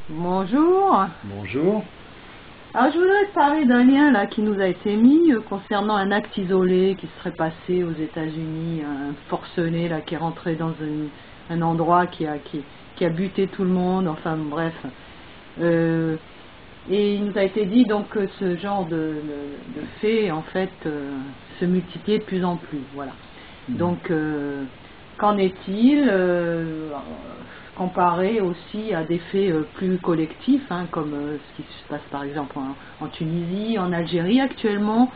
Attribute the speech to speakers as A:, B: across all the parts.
A: Bonjour.
B: Bonjour.
A: Alors je voudrais te parler d'un lien là qui nous a été mis concernant un acte isolé qui serait passé aux États-Unis, un forcené là qui est rentré dans un endroit qui a buté tout le monde, enfin bref. Et il nous a été dit donc que ce genre de faits en fait se multipliait de plus en plus, voilà. Donc qu'en est-il comparé aussi à des faits plus collectifs, hein, comme ce qui se passe par exemple en Tunisie, en Algérie actuellement.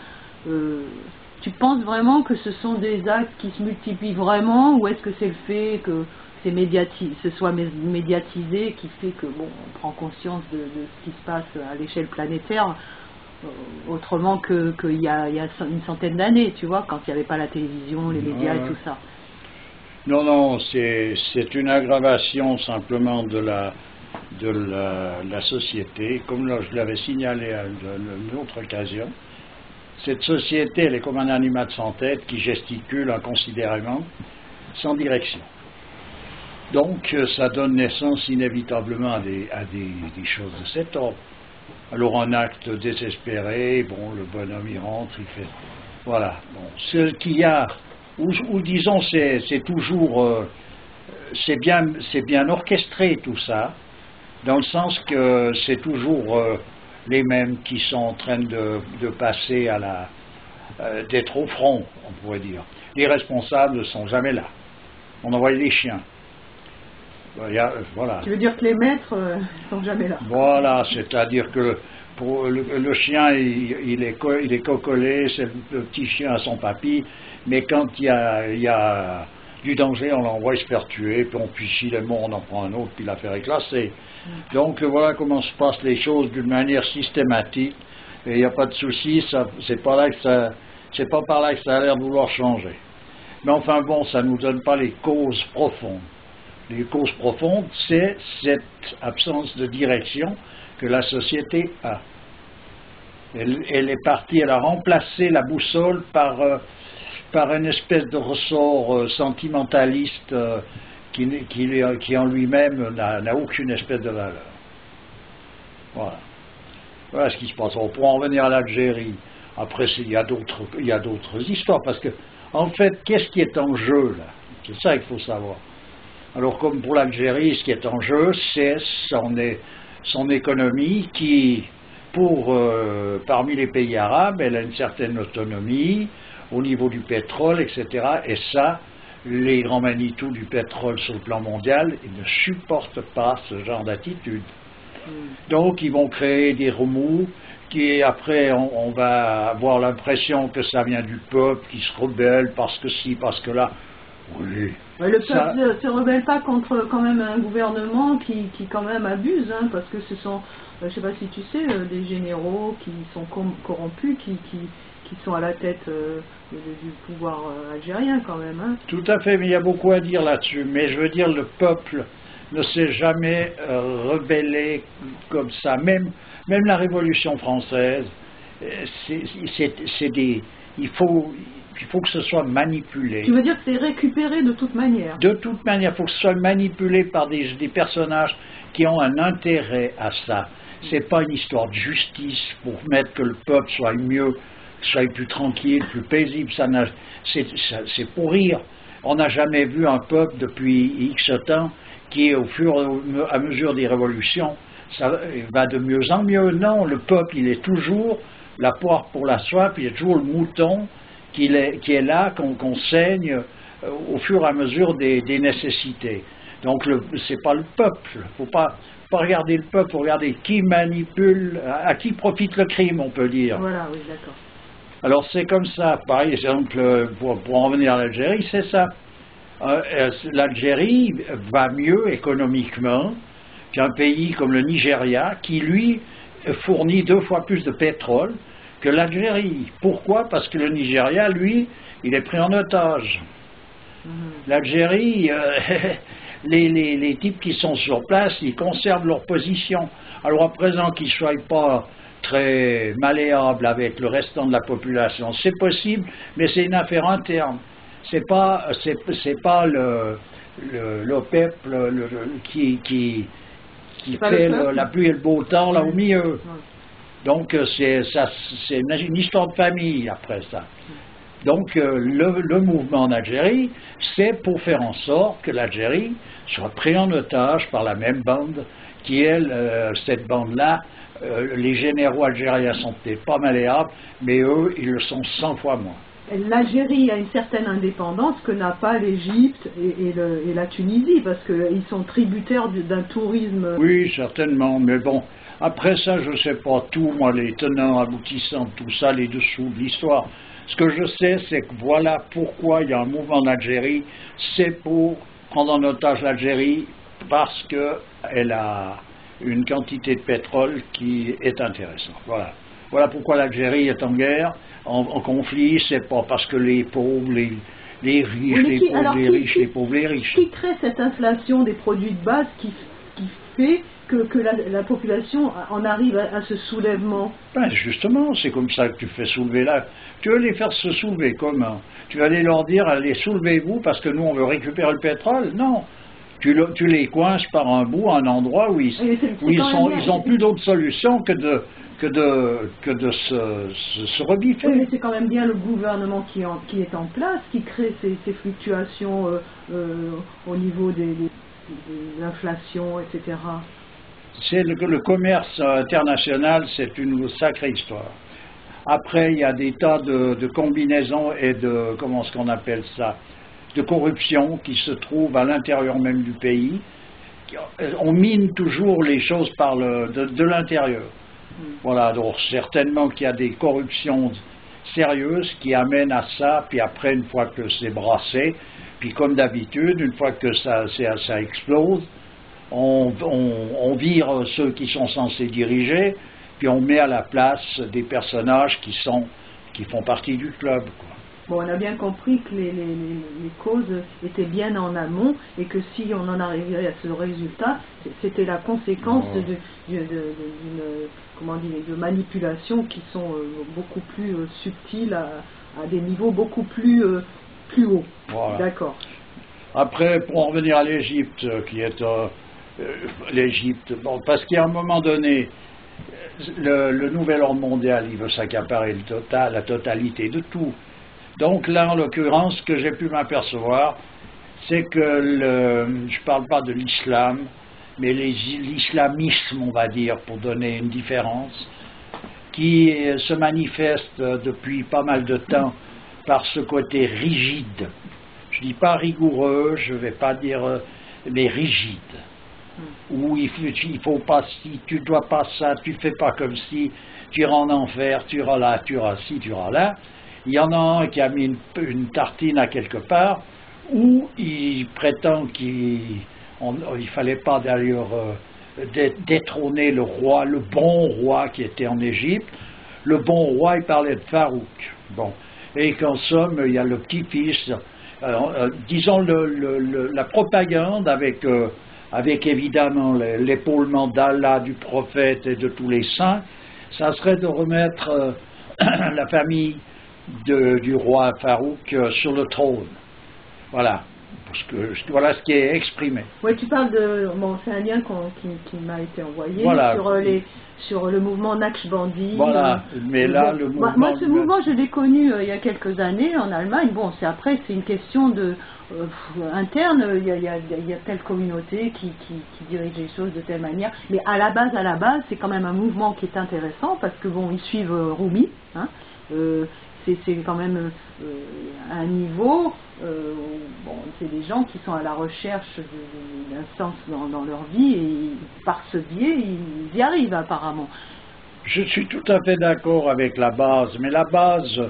A: Tu penses vraiment que ce sont des actes qui se multiplient vraiment, ou est-ce que c'est le fait que ce soit médiatisé qui fait que bon, on prend conscience de ce qui se passe à l'échelle planétaire, autrement qu'il y a une centaine d'années, tu vois, quand il n'y avait pas la télévision, les médias et tout ça.
B: Non, non, c'est une aggravation simplement de la société. Comme là, je l'avais signalé à une autre occasion, cette société, elle est comme un animal sans tête qui gesticule inconsidérément, sans direction. Donc, ça donne naissance inévitablement à des choses de cet ordre. Alors, un acte désespéré, bon, le bonhomme, il rentre, il fait... Voilà. Bon, ce qu'il y a... Ou disons, c'est toujours, c'est bien orchestré tout ça, dans le sens que c'est toujours les mêmes qui sont en train de passer d'être au front, on pourrait dire. Les responsables ne sont jamais là. On envoie les chiens. Voilà.
A: Tu veux dire que les maîtres ne sont jamais là?
B: Voilà, c'est-à-dire que le chien, il est cocolé, c'est le petit chien à son papy, mais quand il y a du danger, on l'envoie se faire tuer, puis s'il est mort, on en prend un autre, puis l'affaire est classée. Donc voilà comment se passent les choses d'une manière systématique, et il n'y a pas de souci, c'est pas par là que ça a l'air de vouloir changer. Mais enfin bon, ça ne nous donne pas les causes profondes. Les causes profondes, c'est cette absence de direction que la société a. Elle est partie, elle a remplacé la boussole par une espèce de ressort sentimentaliste qui en lui-même n'a aucune espèce de valeur. Voilà. Voilà ce qui se passe. On pourra en revenir à l'Algérie. Après, il y a d'autres histoires, parce que, en fait, qu'est-ce qui est en jeu, là? C'est ça qu'il faut savoir. Alors, comme pour l'Algérie, ce qui est en jeu, c'est son économie qui, parmi les pays arabes, elle a une certaine autonomie au niveau du pétrole, etc. Et ça, les grands Manitou du pétrole sur le plan mondial, ils ne supportent pas ce genre d'attitude. Donc, ils vont créer des remous qui, après, on va avoir l'impression que ça vient du peuple qui se rebelle parce que ci, parce que là. Oui.
A: Le peuple ne se rebelle pas contre quand même un gouvernement qui quand même abuse, hein, parce que ce sont, je ne sais pas si tu sais, des généraux qui sont corrompus, qui sont à la tête du pouvoir algérien quand même. Hein.
B: Tout à fait, mais il y a beaucoup à dire là-dessus. Mais je veux dire, le peuple ne s'est jamais rebellé comme ça. Même la Révolution française, il faut que ce soit manipulé.
A: Tu veux dire que c'est récupéré de toute manière?
B: De toute manière, il faut que ce soit manipulé par des personnages qui ont un intérêt à ça. C'est pas une histoire de justice pour mettre que le peuple soit mieux, soit plus tranquille, plus paisible. C'est pour rire. On n'a jamais vu un peuple depuis X temps qui, au fur et à mesure des révolutions, ça va de mieux en mieux. Non, le peuple, il est toujours la poire pour la soie, puis il est toujours le mouton qui est là, qu'on saigne au fur et à mesure des nécessités. Donc, c'est pas le peuple. Il ne faut pas regarder le peuple, il faut regarder qui manipule, à qui profite le crime, on peut dire.
A: Voilà, oui, d'accord.
B: Alors, c'est comme ça. Par exemple, pour en revenir à l'Algérie, c'est ça. L'Algérie va mieux économiquement qu'un pays comme le Nigeria, qui, lui, fournit 2 fois plus de pétrole que l'Algérie. Pourquoi? Parce que le Nigeria, lui, il est pris en otage. L'Algérie, les types qui sont sur place, ils conservent leur position. Alors à présent qu'ils ne soient pas très malléables avec le restant de la population, c'est possible, mais c'est une affaire interne. C'est pas le peuple qui qui fait la pluie et le beau temps là au milieu.
A: Ouais.
B: Donc c'est une histoire de famille après ça. Donc le mouvement en Algérie, c'est pour faire en sorte que l'Algérie soit prise en otage par la même bande qui est cette bande-là. Les généraux algériens sont peut-être pas malléables, mais eux, ils le sont 100 fois moins.
A: L'Algérie a une certaine indépendance que n'a pas l'Égypte et la Tunisie, parce qu'ils sont tributaires d'un tourisme...
B: Oui, certainement, mais bon, après ça, je ne sais pas tout, moi, les tenants, aboutissants, tout ça, les dessous de l'histoire. Ce que je sais, c'est que voilà pourquoi il y a un mouvement en Algérie, c'est pour prendre en otage l'Algérie, parce qu'elle a une quantité de pétrole qui est intéressante. Voilà. Voilà pourquoi l'Algérie est en guerre, en conflit, c'est pas parce que les pauvres, les riches, les pauvres, les riches, les pauvres, les riches.
A: Qui crée cette inflation des produits de base qui fait que la population en arrive à ce soulèvement?
B: Ben justement, c'est comme ça que tu fais soulever là. Tu veux les faire se soulever comment? Tu vas aller leur dire, allez, soulevez-vous parce que nous on veut récupérer le pétrole? Non. Tu les coinces par un bout, un endroit où ils n'ont plus d'autre solution que de se rebiffer.
A: Oui, mais c'est quand même bien le gouvernement qui est en place, qui crée ces fluctuations au niveau de l'inflation, etc.
B: C'est le commerce international, c'est une sacrée histoire. Après, il y a des tas de combinaisons et de, comment est-ce qu'on appelle ça, de corruption qui se trouvent à l'intérieur même du pays. On mine toujours les choses par de l'intérieur. Voilà, donc certainement qu'il y a des corruptions sérieuses qui amènent à ça, puis après, une fois que c'est brassé, puis comme d'habitude, une fois que ça explose, on vire ceux qui sont censés diriger, puis on met à la place des personnages qui font partie du club, quoi.
A: Bon, on a bien compris que les causes étaient bien en amont et que si on en arrivait à ce résultat, c'était la conséquence de manipulations qui sont beaucoup plus subtiles à des niveaux beaucoup plus hauts.
B: Voilà.
A: D'accord.
B: Après, pour en revenir à l'Égypte, qui est l'Égypte, bon, parce qu'à un moment donné, le nouvel ordre mondial, il veut s'accaparer la totalité de tout. Donc là, en l'occurrence, ce que j'ai pu m'apercevoir, c'est que je ne parle pas de l'islam, mais l'islamisme, on va dire, pour donner une différence, qui se manifeste depuis pas mal de temps par ce côté rigide. Je ne dis pas rigoureux, je ne vais pas dire, mais rigide. Où il faut pas, si tu dois pas ça, tu fais pas comme si, tu iras en enfer, tu iras là, tu iras ci, tu iras là. Il y en a un qui a mis une tartine à quelque part, où il prétend qu'il ne fallait pas d'ailleurs détrôner le roi, le bon roi qui était en Égypte. Le bon roi, il parlait de Farouk. Bon. Et qu'en somme, il y a le petit-fils, disons la propagande avec évidemment l'épaulement d'Allah, du prophète et de tous les saints, ça serait de remettre la famille du roi Farouk sur le trône. Voilà. Parce que voilà ce qui est exprimé.
A: Oui, tu parles de... Bon, c'est un lien qui m'a été envoyé,
B: voilà.
A: sur le mouvement Naqshbandi.
B: Voilà, mais là, le mouvement...
A: Moi, ce mouvement, je l'ai connu il y a quelques années en Allemagne. Bon, c'est une question interne. Il y a telle communauté qui dirige les choses de telle manière. Mais à la base, c'est quand même un mouvement qui est intéressant parce que, bon, ils suivent Rumi, hein, c'est quand même un niveau, bon, c'est des gens qui sont à la recherche d'un sens dans leur vie et par ce biais, ils y arrivent apparemment.
B: Je suis tout à fait d'accord avec la base, mais la base,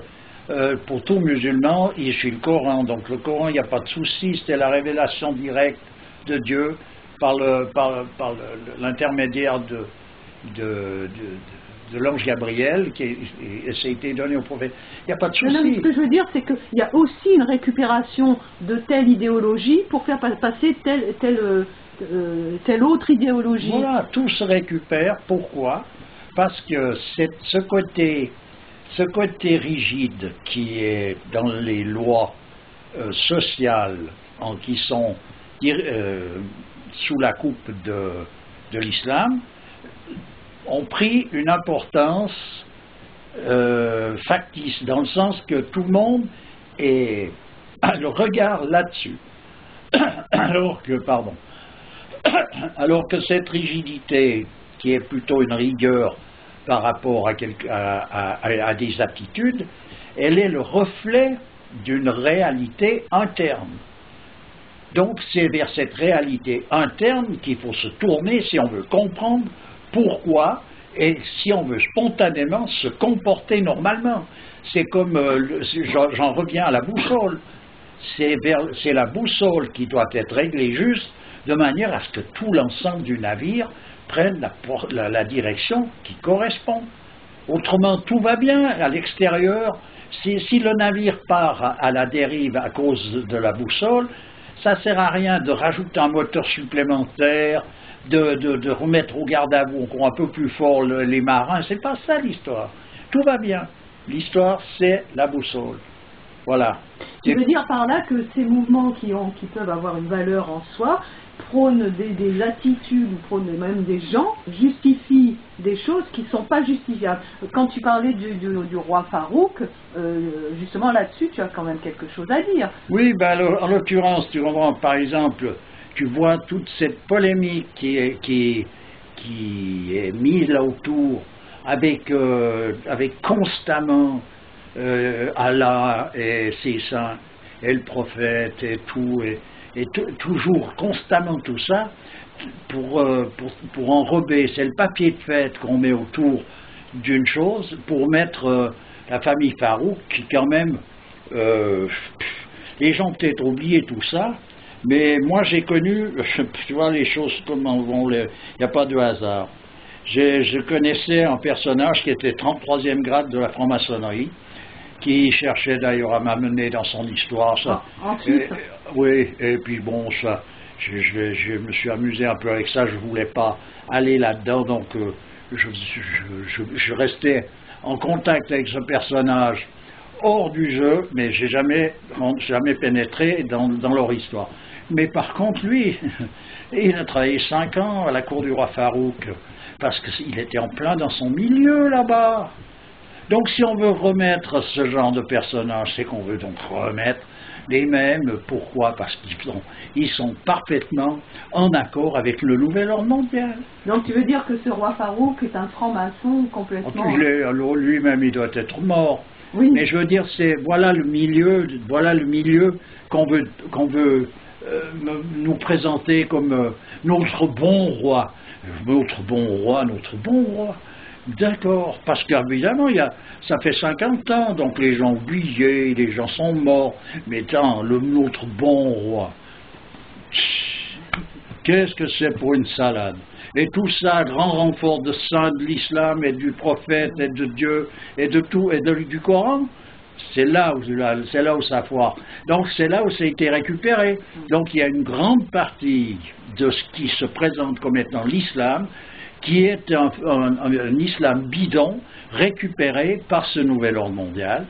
B: pour tout musulman, il suit le Coran. Donc le Coran, il n'y a pas de souci, c'est la révélation directe de Dieu par l'intermédiaire de l'ange Gabriel, et ça a été donné au prophète. Il n'y a pas de souci.
A: Non, ce que je veux dire, c'est qu'il y a aussi une récupération de telle idéologie pour faire passer telle autre idéologie.
B: Voilà, tout se récupère. Pourquoi? Parce que ce côté rigide qui est dans les lois sociales qui sont sous la coupe de l'islam ont pris une importance factice, dans le sens que tout le monde le regarde là-dessus. Alors que cette rigidité, qui est plutôt une rigueur par rapport à des aptitudes, elle est le reflet d'une réalité interne. Donc c'est vers cette réalité interne qu'il faut se tourner si on veut comprendre pourquoi et si on veut spontanément se comporter normalement. C'est comme, j'en reviens à la boussole, c'est la boussole qui doit être réglée juste de manière à ce que tout l'ensemble du navire prenne la direction qui correspond. Autrement, tout va bien à l'extérieur. Si le navire part à la dérive à cause de la boussole, ça ne sert à rien de rajouter un moteur supplémentaire, de remettre au garde-à-vous encore un peu plus fort les marins. C'est pas ça l'histoire. Tout va bien. L'histoire, c'est la boussole. Voilà.
A: Tu veux dire par là que ces mouvements qui peuvent avoir une valeur en soi prônent des attitudes, ou prônent même des gens, justifient des choses qui ne sont pas justifiables. Quand tu parlais du roi Farouk, justement là-dessus, tu as quand même quelque chose à dire.
B: Oui, en l'occurrence, tu comprends, par exemple, tu vois toute cette polémique qui est mise là autour, avec constamment Allah et ses saints, et le prophète, et tout, et toujours, constamment tout ça, pour enrober, c'est le papier de fête qu'on met autour d'une chose, pour mettre la famille Farouk, qui quand même, les gens ont peut-être oublié tout ça, mais moi j'ai connu, tu vois les choses comment vont, il n'y a pas de hasard. Je connaissais un personnage qui était 33e grade de la franc-maçonnerie, qui cherchait d'ailleurs à m'amener dans son histoire. Ça. Oui, et puis bon, ça, je me suis amusé un peu avec ça, je ne voulais pas aller là-dedans, donc je restais en contact avec ce personnage hors du jeu, mais je n'ai jamais pénétré dans leur histoire. Mais par contre, lui, il a travaillé 5 ans à la cour du roi Farouk, parce qu'il était en plein dans son milieu là-bas. Donc si on veut remettre ce genre de personnage, c'est qu'on veut donc remettre les mêmes. Pourquoi? Parce qu'ils sont parfaitement en accord avec le nouvel ordre mondial.
A: Donc tu veux dire que ce roi Farouk est un franc-maçon complètement...
B: Lui-même, il doit être mort.
A: Oui.
B: Mais je veux dire, voilà le milieu qu'on veut nous présenter comme notre bon roi. Notre bon roi. D'accord, parce qu'évidemment, ça fait 50 ans, donc les gens ont oublié, les gens sont morts, mais notre bon roi, qu'est-ce que c'est pour une salade? Et tout ça, grand renfort de saints de l'islam et du prophète et de Dieu et de tout, et du Coran, c'est là où ça foire. Donc c'est là où ça a été récupéré. Donc il y a une grande partie de ce qui se présente comme étant l'islam, qui est un islam bidon récupéré par ce nouvel ordre mondial,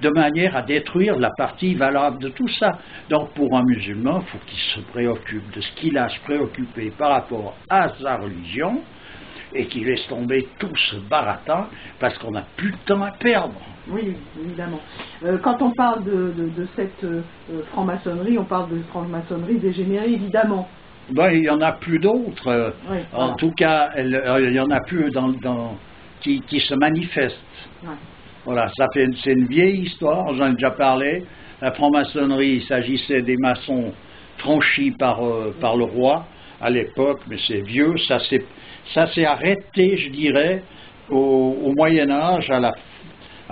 B: de manière à détruire la partie valable de tout ça. Donc pour un musulman, il faut qu'il se préoccupe de ce qu'il a à se préoccuper par rapport à sa religion, et qu'il laisse tomber tout ce baratin, parce qu'on n'a plus de temps à perdre.
A: Oui, évidemment. Quand on parle de cette franc-maçonnerie, on parle de franc-maçonnerie dégénérée, évidemment.
B: Ben, il n'y en a plus d'autres.
A: Oui,
B: en tout cas, il n'y en a plus qui se manifestent.
A: Ouais.
B: Voilà, c'est une vieille histoire, j'en ai déjà parlé. La franc-maçonnerie, il s'agissait des maçons franchis par le roi à l'époque, mais c'est vieux, ça s'est arrêté, je dirais, au Moyen-Âge, à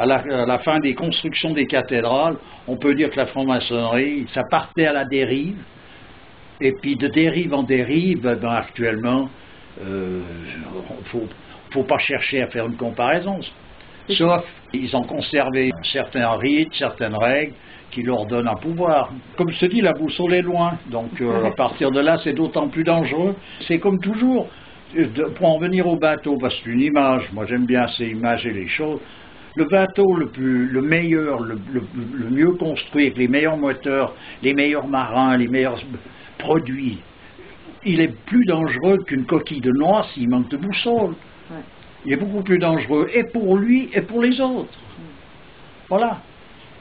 B: la fin des constructions des cathédrales. On peut dire que la franc-maçonnerie, ça partait à la dérive. Et puis de dérive en dérive, actuellement, faut pas chercher à faire une comparaison. Sauf qu'ils ont conservé certains rites, certaines règles qui leur donnent un pouvoir. Comme je te dis, la boussole est loin. Donc à partir de là, c'est d'autant plus dangereux. C'est comme toujours, pour en venir au bateau, parce que c'est une image, moi j'aime bien ces images et les choses. Le bateau le meilleur, le mieux construit, avec les meilleurs moteurs, les meilleurs marins, les meilleurs produits, il est plus dangereux qu'une coquille de noix s'il manque de boussole.
A: Ouais.
B: Il est beaucoup plus dangereux, et pour lui, et pour les autres. Voilà.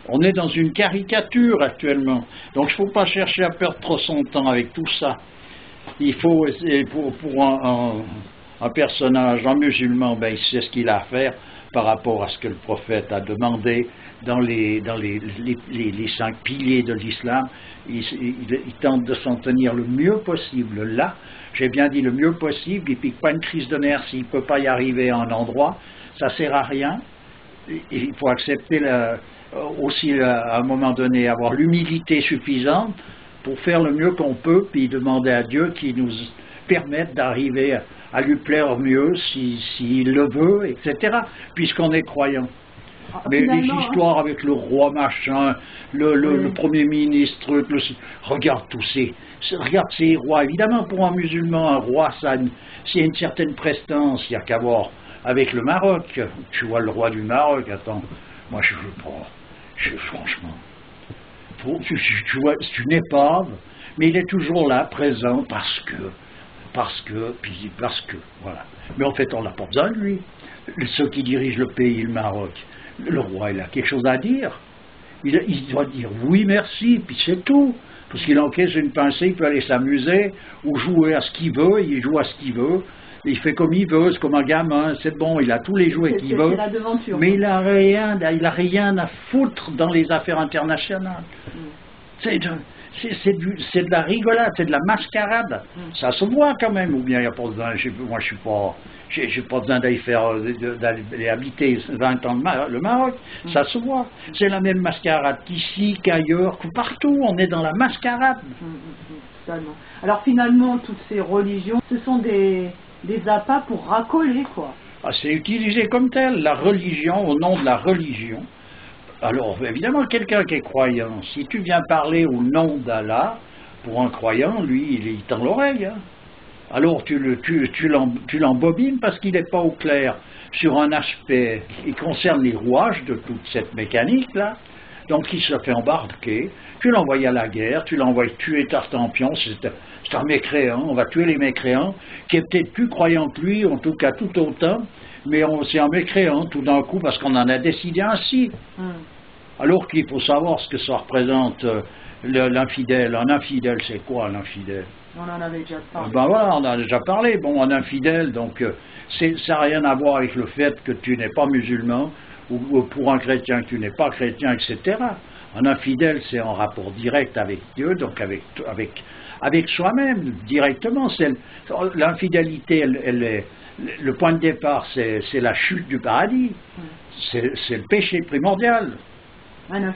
B: On est dans une caricature actuellement. Donc il ne faut pas chercher à perdre trop son temps avec tout ça. Il faut, pour un personnage, un musulman, ben, il sait ce qu'il a à faire par rapport à ce que le prophète a demandé dans les 5 piliers de l'islam. Il tente de s'en tenir le mieux possible là. J'ai bien dit le mieux possible, il ne pique pas une crise de nerfs s'il ne peut pas y arriver à un endroit. Ça ne sert à rien. Il faut accepter aussi à un moment donné avoir l'humilité suffisante pour faire le mieux qu'on peut, puis demander à Dieu qu'il nous permette d'arriver à lui plaire mieux s'il le veut, etc., puisqu'on est croyant. Mais les histoires avec le roi machin, le premier ministre, regarde regarde ces rois. Évidemment, pour un musulman, un roi, s'il y a une certaine prestance, il n'y a qu'à voir avec le Maroc. Tu vois le roi du Maroc, attends, moi je veux pas. Franchement, tu vois, c'est une épave, mais il est toujours là, présent, parce que, voilà. Mais en fait, on n'a pas besoin de lui. Ceux qui dirigent le pays, le Maroc, le roi, il a quelque chose à dire. Il doit dire oui, merci, puis c'est tout. Parce qu'il encaisse une pincée, il peut aller s'amuser, ou jouer à ce qu'il veut, il joue à ce qu'il veut. Il fait comme il veut, c'est comme un gamin, c'est bon, il a tous les jouets qu'il veut, mais il n'a rien à foutre dans les affaires internationales. C'est de la rigolade, c'est de la mascarade. Ça se voit quand même, ou bien il n'y a pas besoin, moi j'ai pas besoin d'aller habiter 20 ans le Maroc, ça se voit. C'est la même mascarade qu'ici, qu'ailleurs, que partout, on est dans la mascarade.
A: Alors finalement, toutes ces religions, ce sont des appâts pour racoler, quoi.
B: Ah, c'est utilisé comme tel, la religion, au nom de la religion. Alors, évidemment, quelqu'un qui est croyant, si tu viens parler au nom d'Allah, pour un croyant, lui, il tend l'oreille. Hein. Alors, tu l'embobines parce qu'il n'est pas au clair sur un aspect qui concerne les rouages de toute cette mécanique-là. Donc, il se fait embarquer, tu l'envoies à la guerre, tu l'envoies tuer Tartampion, c'est un mécréant, on va tuer les mécréants, qui est peut-être plus croyant que lui, en tout cas tout autant, mais c'est un mécréant tout d'un coup parce qu'on en a décidé ainsi. Alors qu'il faut savoir ce que ça représente l'infidèle. Un infidèle, c'est quoi un infidèle?
A: On en avait déjà parlé.
B: Ben voilà, on en a déjà parlé. Bon, un infidèle, donc ça n'a rien à voir avec le fait que tu n'es pas musulman, ou pour un chrétien que tu n'es pas chrétien, etc. Un infidèle, c'est en rapport direct avec Dieu, donc avec soi-même, directement. L'infidélité, le point de départ, c'est la chute du paradis. C'est le péché primordial.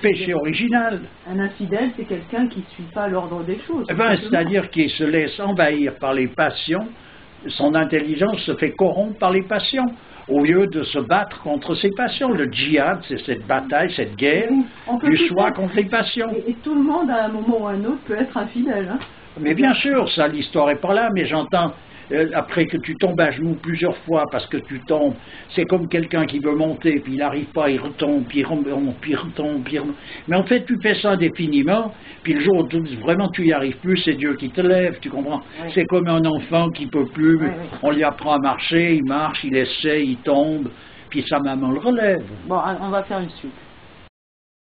B: Péché original.
A: Un infidèle, c'est quelqu'un qui ne suit pas l'ordre des choses.
B: C'est-à-dire qu'il se laisse envahir par les passions, son intelligence se fait corrompre par les passions, au lieu de se battre contre ses passions. Le djihad, c'est cette bataille, cette guerre du choix contre les passions.
A: Et tout le monde, à un moment ou à un autre, peut être infidèle. Hein.
B: Mais bien sûr, ça, l'histoire n'est pas là, mais j'entends... après que tu tombes à genoux plusieurs fois parce que tu tombes, c'est comme quelqu'un qui veut monter, puis il n'arrive pas, il retombe, puis il retombe. Mais en fait, tu fais ça indéfiniment, puis le jour où vraiment tu n'y arrives plus, c'est Dieu qui te lève, tu comprends? Oui. C'est comme un enfant qui ne peut plus, on lui apprend à marcher, il marche, il essaie, il tombe, puis sa maman le relève.
A: Bon, on va faire une suite.